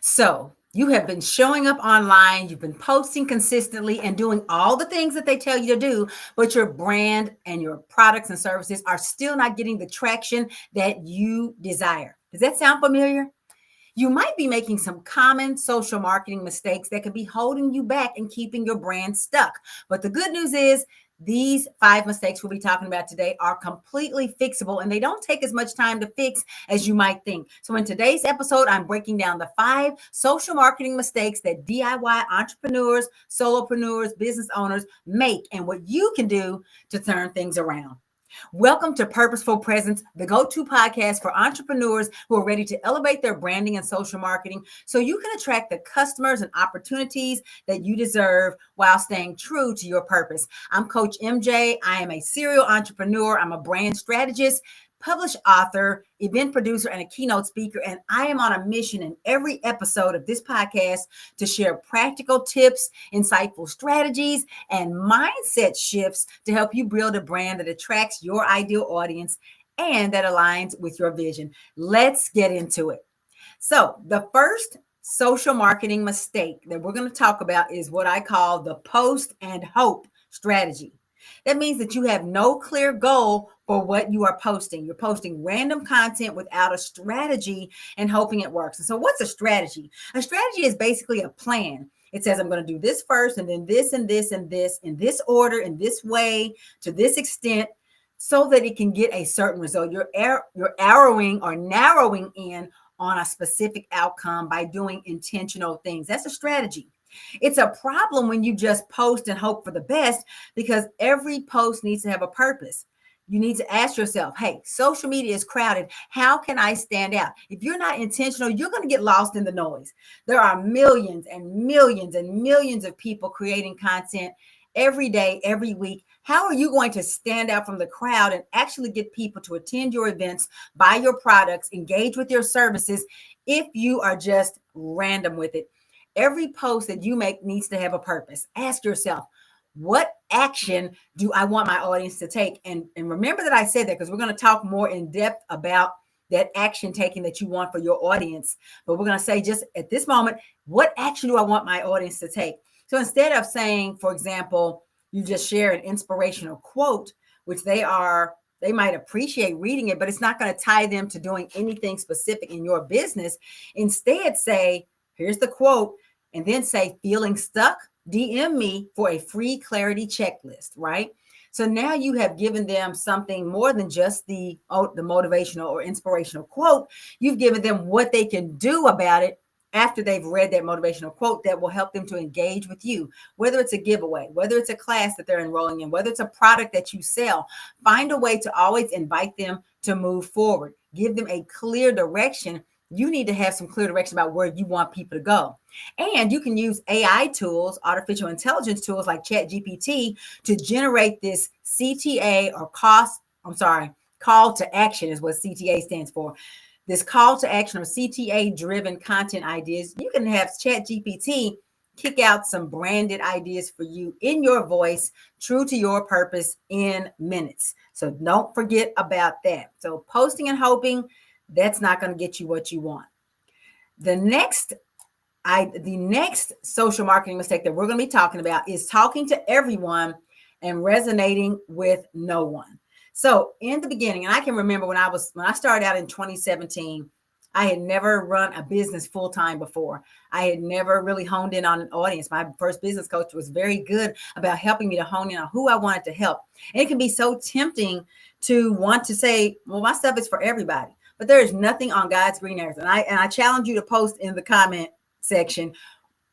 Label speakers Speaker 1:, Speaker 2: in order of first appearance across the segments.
Speaker 1: So you have been showing up online, you've been posting consistently and doing all the things that they tell you to do, but your brand and your products and services are still not getting the traction that you desire. Does that sound familiar? You might be making some common social marketing mistakes that could be holding you back and keeping your brand stuck. But the good news is, these 5 mistakes we'll be talking about today are completely fixable and they don't take as much time to fix as you might think. So, in today's episode, I'm breaking down the 5 social marketing mistakes that DIY entrepreneurs, solopreneurs, business owners make and what you can do to turn things around. Welcome to Purposeful Presence, the go-to podcast for entrepreneurs who are ready to elevate their branding and social marketing so you can attract the customers and opportunities that you deserve while staying true to your purpose. I'm Coach MJ. I am a serial entrepreneur. I'm a brand strategist, published author, event producer, and a keynote speaker. And I am on a mission in every episode of this podcast to share practical tips, insightful strategies, and mindset shifts to help you build a brand that attracts your ideal audience and that aligns with your vision. Let's get into it. So, the first social marketing mistake that we're going to talk about is what I call the post and hope strategy. That means that you have no clear goal for what you are posting. You're posting random content without a strategy and hoping it works. And so what's a strategy? A strategy is basically a plan. It says, I'm going to do this first and then this and this and this in this order, in this way, to this extent, so that it can get a certain result. You're arrowing or narrowing in on a specific outcome by doing intentional things. That's a strategy. It's a problem when you just post and hope for the best because every post needs to have a purpose. You need to ask yourself, hey, social media is crowded. How can I stand out? If you're not intentional, you're going to get lost in the noise. There are millions and millions and millions of people creating content every day, every week. How are you going to stand out from the crowd and actually get people to attend your events, buy your products, engage with your services if you are just random with it? Every post that you make needs to have a purpose. Ask yourself, what action do I want my audience to take? And remember that I said that because we're going to talk more in depth about that action taking that you want for your audience. But we're going to say just at this moment, what action do I want my audience to take? So instead of saying, for example, you just share an inspirational quote, which they might appreciate reading it, but it's not going to tie them to doing anything specific in your business. Instead, say, here's the quote, and then say, feeling stuck? DM me for a free clarity checklist, right? So now you have given them something more than just the motivational or inspirational quote. You've given them what they can do about it after they've read that motivational quote that will help them to engage with you, whether it's a giveaway, whether it's a class that they're enrolling in, whether it's a product that you sell. Find a way to always invite them to move forward. Give them a clear direction. You need to have some clear direction about where you want people to go. And you can use AI tools, artificial intelligence tools like ChatGPT to generate this CTA or call to action is what CTA stands for. This call to action or CTA driven content ideas. You can have ChatGPT kick out some branded ideas for you in your voice, true to your purpose in minutes. So don't forget about that. So posting and hoping, that's not going to get you what you want. The next social marketing mistake that we're going to be talking about is talking to everyone and resonating with no one. So in the beginning, and I can remember when I started out in 2017, I had never run a business full time before. I had never really honed in on an audience. My first business coach was very good about helping me to hone in on who I wanted to help. And it can be so tempting to want to say, well, my stuff is for everybody. But there is nothing on God's green earth. And I challenge you to post in the comment section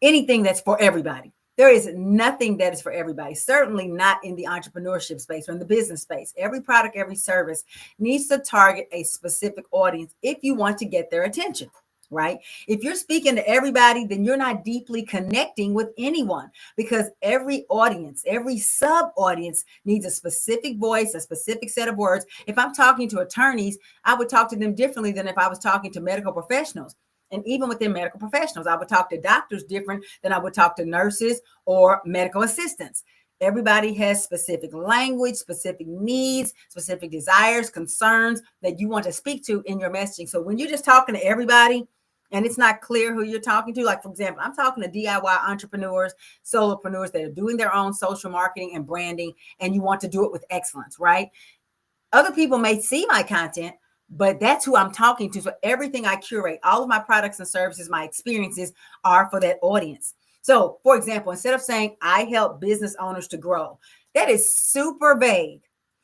Speaker 1: anything that's for everybody. There is nothing that is for everybody, certainly not in the entrepreneurship space or in the business space. Every product, every service needs to target a specific audience if you want to get their attention, right? If you're speaking to everybody, then you're not deeply connecting with anyone because every audience, every sub-audience needs a specific voice, a specific set of words. If I'm talking to attorneys, I would talk to them differently than if I was talking to medical professionals. And even within medical professionals, I would talk to doctors different than I would talk to nurses or medical assistants. Everybody has specific language, specific needs, specific desires, concerns that you want to speak to in your messaging. So when you're just talking to everybody, and it's not clear who you're talking to. Like, for example, I'm talking to DIY entrepreneurs, solopreneurs that are doing their own social marketing and branding, and you want to do it with excellence, right? Other people may see my content, but that's who I'm talking to. So everything I curate, all of my products and services, my experiences are for that audience. So, for example, instead of saying I help business owners to grow, that is super vague.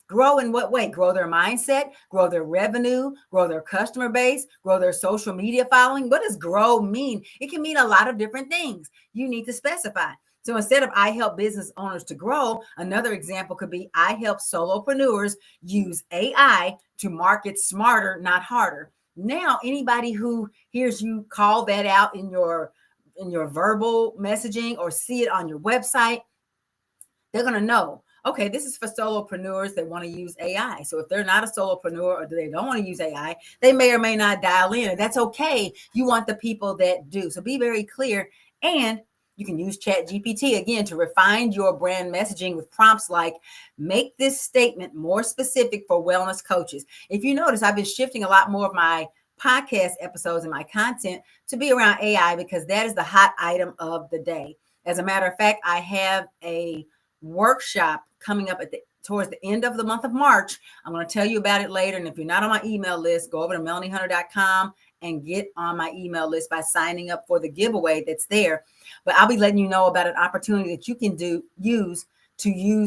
Speaker 1: Grow in what way? Grow their mindset, grow their revenue, grow their customer base, grow their social media following. What does grow mean? It can mean a lot of different things. You need to specify. So instead of I help business owners to grow, another example could be I help solopreneurs use AI to market smarter, not harder. Now, anybody who hears you call that out in your verbal messaging or see it on your website, they're going to know, okay, this is for solopreneurs that want to use AI. So if they're not a solopreneur or they don't want to use AI, they may or may not dial in. And that's okay. You want the people that do. So be very clear. And you can use Chat GPT again to refine your brand messaging with prompts like, make this statement more specific for wellness coaches. If you notice, I've been shifting a lot more of my podcast episodes and my content to be around AI because that is the hot item of the day. As a matter of fact, I have a workshop coming up towards the end of the month of March. I'm going to tell you about it later. And if you're not on my email list, go over to melaniehunter.com and get on my email list by signing up for the giveaway that's there. But I'll be letting you know about an opportunity that you can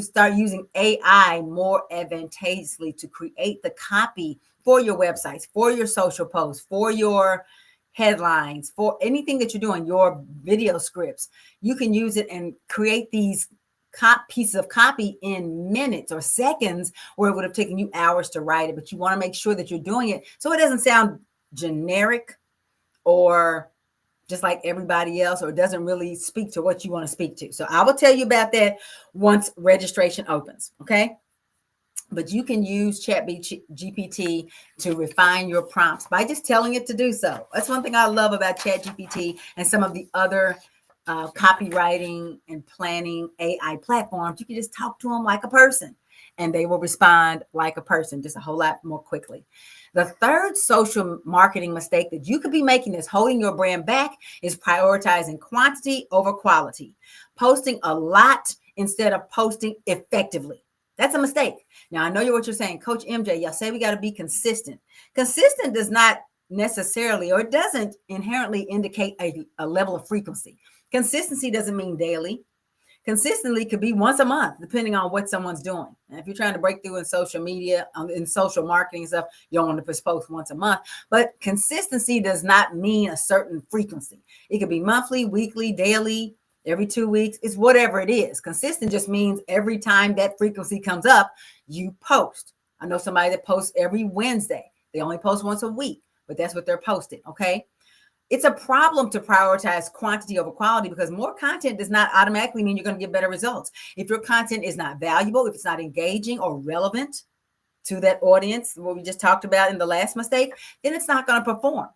Speaker 1: start using AI more advantageously to create the copy for your websites, for your social posts, for your headlines, for anything that you're doing, your video scripts. You can use it and create these pieces of copy in minutes or seconds where it would have taken you hours to write it. But you want to make sure that you're doing it so it doesn't sound generic or just like everybody else, or it doesn't really speak to what you want to speak to. So I will tell you about that once registration opens. Okay. But you can use Chat GPT to refine your prompts by just telling it to do so. That's one thing I love about Chat GPT and some of the other copywriting and planning AI platforms. You can just talk to them like a person and they will respond like a person, just a whole lot more quickly. The third social marketing mistake that you could be making that's holding your brand back is prioritizing quantity over quality, posting a lot instead of posting effectively. That's a mistake. Now, I know what you're saying, Coach MJ, y'all say we got to be consistent. Consistent does not necessarily, or it doesn't inherently indicate a level of frequency. Consistency doesn't mean daily. Consistently could be once a month, depending on what someone's doing. And if you're trying to break through in social media, in social marketing and stuff, you don't want to post once a month. But consistency does not mean a certain frequency. It could be monthly, weekly, daily, every 2 weeks. It's whatever it is. Consistent just means every time that frequency comes up, you post. I know somebody that posts every Wednesday. They only post once a week, but that's what they're posting. Okay. It's a problem to prioritize quantity over quality because more content does not automatically mean you're going to get better results. If your content is not valuable, if it's not engaging or relevant to that audience, what we just talked about in the last mistake, then it's not going to perform.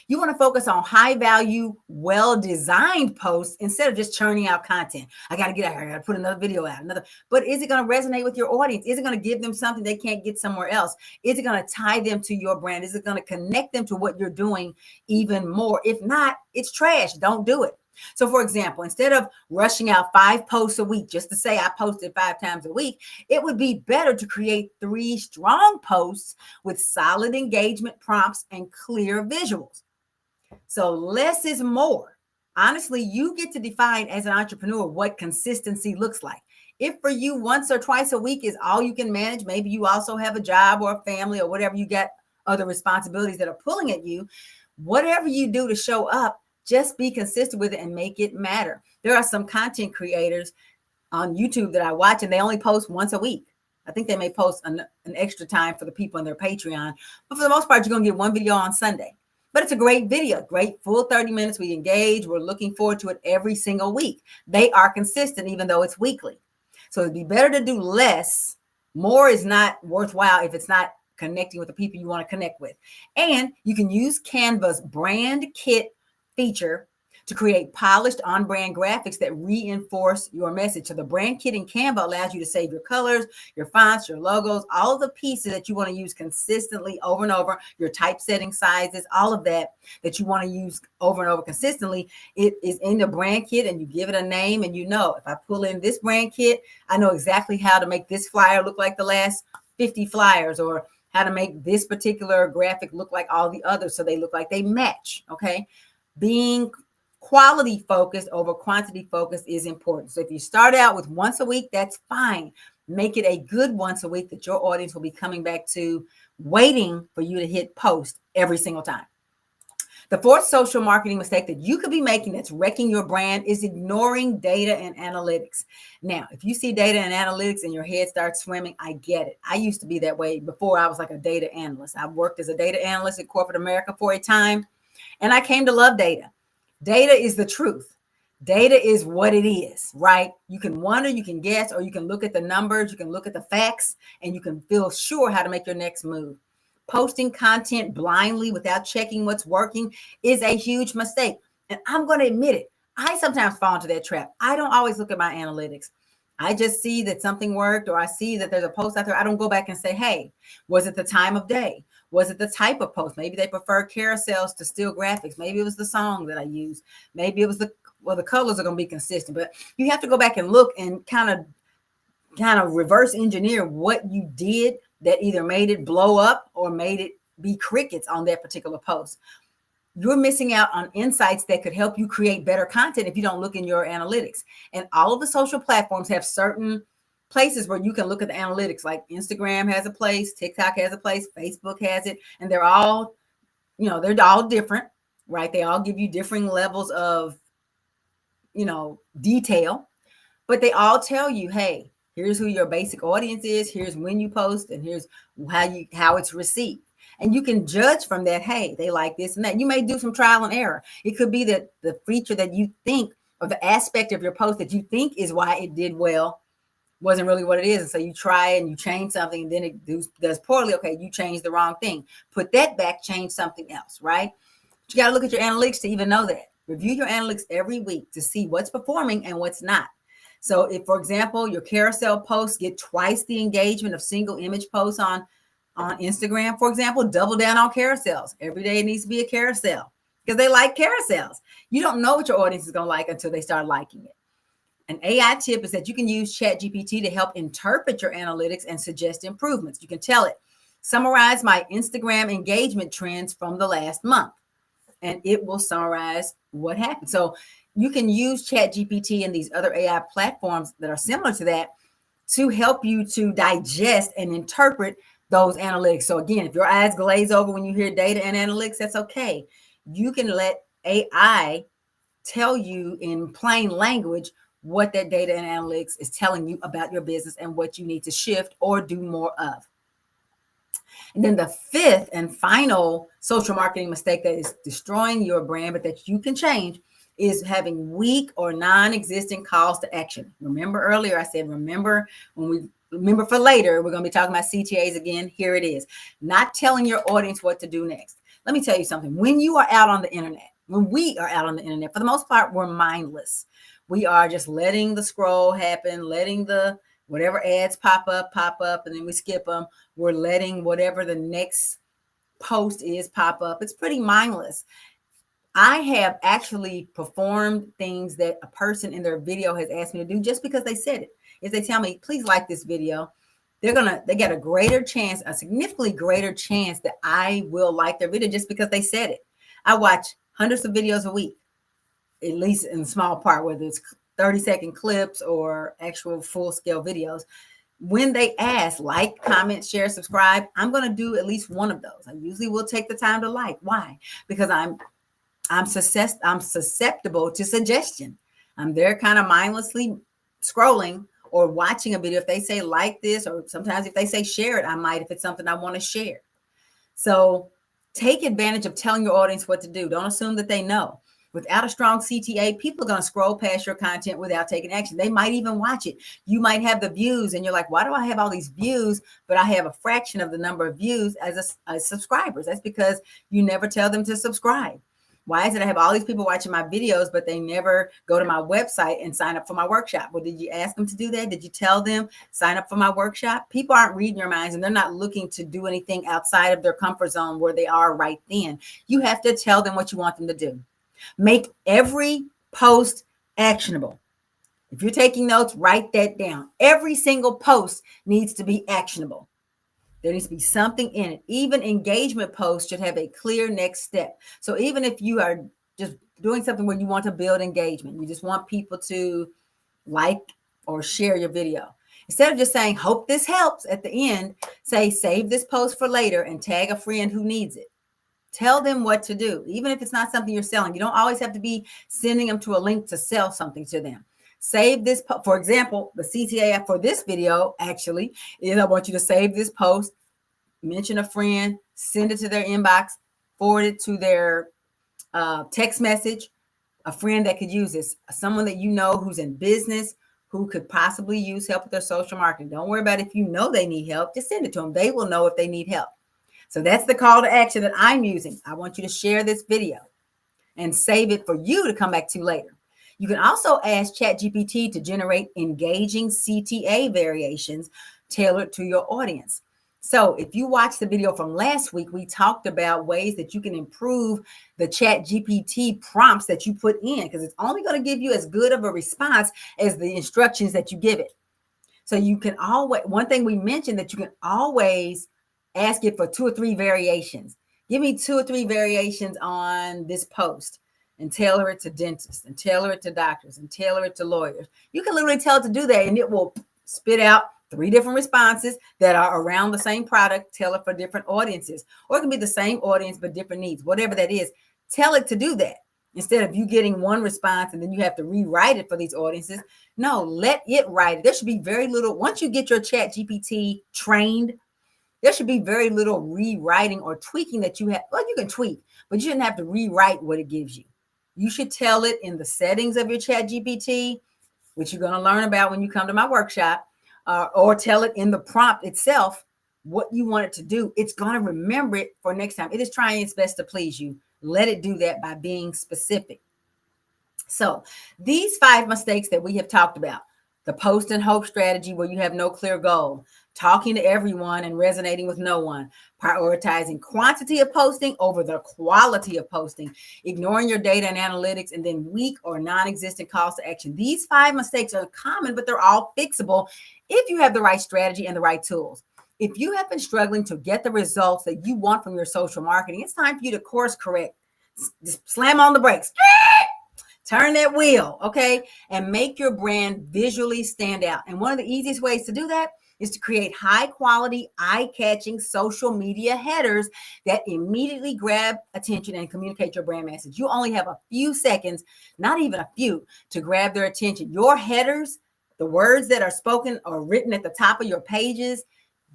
Speaker 1: You want to focus on high value, well-designed posts instead of just churning out content. I got to get out here. I got to put another video out, but is it going to resonate with your audience? Is it going to give them something they can't get somewhere else? Is it going to tie them to your brand? Is it going to connect them to what you're doing even more? If not, it's trash. Don't do it. So for example, instead of rushing out 5 posts a week, just to say I posted 5 times a week, it would be better to create 3 strong posts with solid engagement prompts and clear visuals. So less is more. Honestly, you get to define as an entrepreneur what consistency looks like. If for you once or twice a week is all you can manage, maybe you also have a job or a family or whatever, you got other responsibilities that are pulling at you. Whatever you do to show up, just be consistent with it and make it matter. There are some content creators on YouTube that I watch and they only post once a week. I think they may post an extra time for the people in their Patreon, but for the most part, you're going to get one video on Sunday. But it's a great video, great full 30 minutes. We engage. We're looking forward to it every single week. They are consistent, even though it's weekly. So it'd be better to do less. More is not worthwhile if it's not connecting with the people you want to connect with. And you can use Canva's brand kit feature to create polished on-brand graphics that reinforce your message. So the brand kit in Canva allows you to save your colors, your fonts, your logos, all of the pieces that you want to use consistently over and over, your typesetting sizes, all of that you want to use over and over consistently. It is in the brand kit, and you give it a name, and if I pull in this brand kit, I know exactly how to make this flyer look like the last 50 flyers, or how to make this particular graphic look like all the others so they look like they match. Okay. Being quality focused over quantity focused is important. So if you start out with once a week, that's fine. Make it a good once a week that your audience will be coming back to, waiting for you to hit post every single time. The fourth social marketing mistake that you could be making that's wrecking your brand is ignoring data and analytics. Now, if you see data and analytics and your head starts swimming, I get it. I used to be that way before I was like a data analyst. I worked as a data analyst in corporate America for a time, and I came to love data. Data is the truth. Data is what it is, right? You can wonder, you can guess, or you can look at the numbers, you can look at the facts, and you can feel sure how to make your next move. Posting content blindly without checking what's working is a huge mistake. And I'm going to admit it. I sometimes fall into that trap. I don't always look at my analytics. I just see that something worked, or I see that there's a post out there. I don't go back and say, hey, was it the time of day? Was it the type of post? Maybe they prefer carousels to still graphics. Maybe it was the song that I used. Maybe it was the colors are going to be consistent. But you have to go back and look and kind of reverse engineer what you did that either made it blow up or made it be crickets on that particular post. You're missing out on insights that could help you create better content if you don't look in your analytics. And all of the social platforms have certain places where you can look at the analytics, like Instagram has a place, TikTok has a place, Facebook has it, and they're all different, right? They all give you differing levels of, detail, but they all tell you, hey, here's who your basic audience is, here's when you post, and here's how it's received. And you can judge from that, hey, they like this and that. You may do some trial and error. It could be that the feature that you think, or the aspect of your post that you think is why it did well, wasn't really what it is. And so you try and you change something, and then it does poorly. Okay, you changed the wrong thing. Put that back, change something else, right? But you got to look at your analytics to even know that. Review your analytics every week to see what's performing and what's not. So if, for example, your carousel posts get twice the engagement of single image posts on Instagram, for example, double down on carousels. Every day it needs to be a carousel because they like carousels. You don't know what your audience is going to like until they start liking it. An AI tip is that you can use ChatGPT to help interpret your analytics and suggest improvements. You can tell it, summarize my Instagram engagement trends from the last month, and it will summarize what happened. So you can use ChatGPT and these other AI platforms that are similar to that to help you to digest and interpret those analytics. So again, if your eyes glaze over when you hear data and analytics, that's okay. You can let AI tell you in plain language what that data and analytics is telling you about your business and what you need to shift or do more of. And then the fifth and final social marketing mistake that is destroying your brand, but that you can change, is having weak or non-existent calls to action. Remember earlier, I said, remember for later, we're going to be talking about CTAs again. Here it is. Not telling your audience what to do next. Let me tell you something. When you are out on the internet, when we are out on the internet, for the most part, we're mindless. We are just letting the scroll happen, letting the whatever ads pop up, and then we skip them. We're letting whatever the next post is pop up. It's pretty mindless. I have actually performed things that a person in their video has asked me to do just because they said it. If they tell me, please like this video, they get a greater chance, a significantly greater chance that I will like their video just because they said it. I watch hundreds of videos a week, at least in small part, whether it's 30-second clips or actual full-scale videos. When they ask, like, comment, share, subscribe, I'm going to do at least one of those. I usually will take the time to like. Why? Because I'm susceptible to suggestion. I'm there kind of mindlessly scrolling or watching a video. If they say like this, or sometimes if they say share it, I might, if it's something I want to share. So take advantage of telling your audience what to do. Don't assume that they know. Without a strong CTA, people are going to scroll past your content without taking action. They might even watch it. You might have the views and you're like, why do I have all these views, but I have a fraction of the number of views as subscribers? That's because you never tell them to subscribe. Why is it I have all these people watching my videos, but they never go to my website and sign up for my workshop? Well, did you ask them to do that? Did you tell them sign up for my workshop? People aren't reading your minds, and they're not looking to do anything outside of their comfort zone where they are right then. You have to tell them what you want them to do. Make every post actionable. If you're taking notes, write that down. Every single post needs to be actionable. There needs to be something in it. Even engagement posts should have a clear next step. So even if you are just doing something where you want to build engagement, you just want people to like or share your video. Instead of just saying, hope this helps at the end, say, save this post for later and tag a friend who needs it. Tell them what to do. Even if it's not something you're selling, you don't always have to be sending them to a link to sell something to them. Save this, for example, the CTA for this video actually is I want you to save this post, mention a friend, send it to their inbox, forward it to their text message, a friend that could use this, someone that you know who's in business, who could possibly use help with their social marketing. Don't worry about if you know they need help, just send it to them. They will know if they need help. So that's the call to action that I'm using. I want you to share this video and save it for you to come back to later. You can also ask ChatGPT to generate engaging CTA variations tailored to your audience. So if you watched the video from last week, we talked about ways that you can improve the ChatGPT prompts that you put in, because it's only going to give you as good of a response as the instructions that you give it. So you can always, one thing we mentioned, that you can always ask it for 2 or 3 variations. Give me 2 or 3 variations on this post, and tailor it to dentists, and tailor it to doctors, and tailor it to lawyers. You can literally tell it to do that, and it will spit out 3 different responses that are around the same product, tailored for different audiences. Or it can be the same audience, but different needs, whatever that is. Tell it to do that. Instead of you getting one response and then you have to rewrite it for these audiences. No, let it write it. There should be very little, once you get your ChatGPT trained, there should be very little rewriting or tweaking that you have. Well, you can tweak, but you shouldn't have to rewrite what it gives you. You should tell it in the settings of your ChatGPT, which you're going to learn about when you come to my workshop, or tell it in the prompt itself what you want it to do. It's going to remember it for next time. It is trying its best to please you. Let it do that by being specific. So these 5 mistakes that we have talked about: the post and hope strategy, where you have no clear goal; talking to everyone and resonating with no one; prioritizing quantity of posting over the quality of posting; ignoring your data and analytics; and then weak or non-existent calls to action. These 5 mistakes are common, but they're all fixable if you have the right strategy and the right tools. If you have been struggling to get the results that you want from your social marketing, it's time for you to course correct. Just slam on the brakes. Turn that wheel, okay? And make your brand visually stand out. And one of the easiest ways to do that is to create high quality, eye-catching social media headers that immediately grab attention and communicate your brand message. You only have a few seconds, not even a few, to grab their attention. Your headers, the words that are spoken or written at the top of your pages,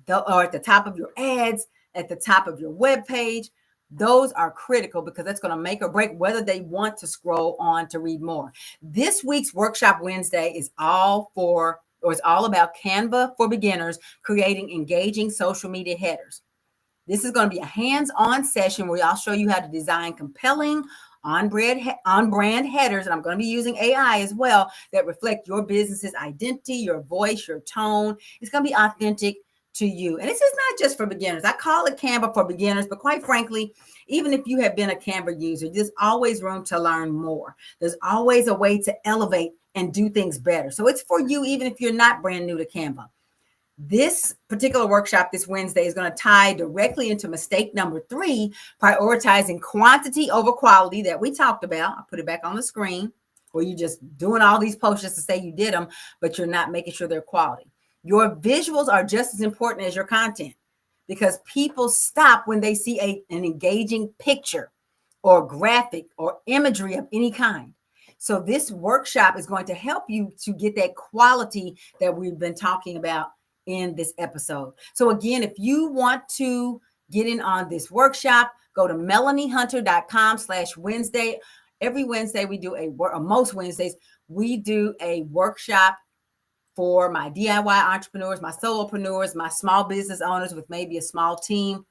Speaker 1: or at the top of your ads, at the top of your web page, those are critical, because that's going to make or break whether they want to scroll on to read more. This week's Workshop Wednesday is all about Canva for beginners, creating engaging social media headers. This is going to be a hands-on session where I'll show you how to design compelling on-brand headers, and I'm going to be using AI as well, that reflect your business's identity, your voice, your tone. It's going to be authentic to you. And this is not just for beginners. I call it Canva for beginners, but quite frankly, even if you have been a Canva user, there's always room to learn more. There's always a way to elevate and do things better. So it's for you, even if you're not brand new to Canva. This particular workshop this Wednesday is going to tie directly into mistake number 3, prioritizing quantity over quality, that we talked about. I'll put it back on the screen, where you're just doing all these posts just to say you did them, but you're not making sure they're quality. Your visuals are just as important as your content, because people stop when they see an engaging picture or graphic or imagery of any kind. So this workshop is going to help you to get that quality that we've been talking about in this episode. So again, if you want to get in on this workshop, go to melaniehunter.com/Wednesday. Every Wednesday we do or most Wednesdays, we do a workshop for my DIY entrepreneurs, my solopreneurs, my small business owners with maybe a small team.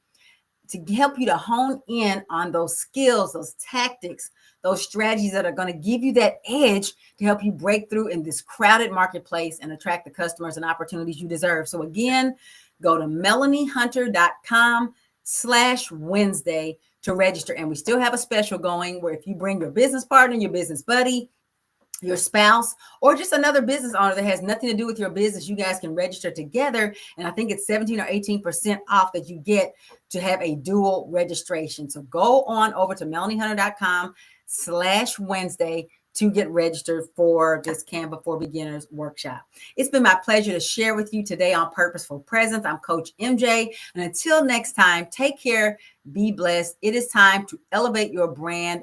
Speaker 1: to help you to hone in on those skills, those tactics, those strategies that are going to give you that edge to help you break through in this crowded marketplace and attract the customers and opportunities you deserve. So again, go to melaниehunter.com/Wednesday to register. And we still have a special going where if you bring your business partner, your business buddy, your spouse, or just another business owner that has nothing to do with your business, you guys can register together. And I think it's 17 or 18% off that you get to have a dual registration. So go on over to melaниehunter.com/Wednesday to get registered for this Canva for Beginners workshop. It's been my pleasure to share with you today on Purposeful Presence. I'm Coach MJ. And until next time, take care, be blessed. It is time to elevate your brand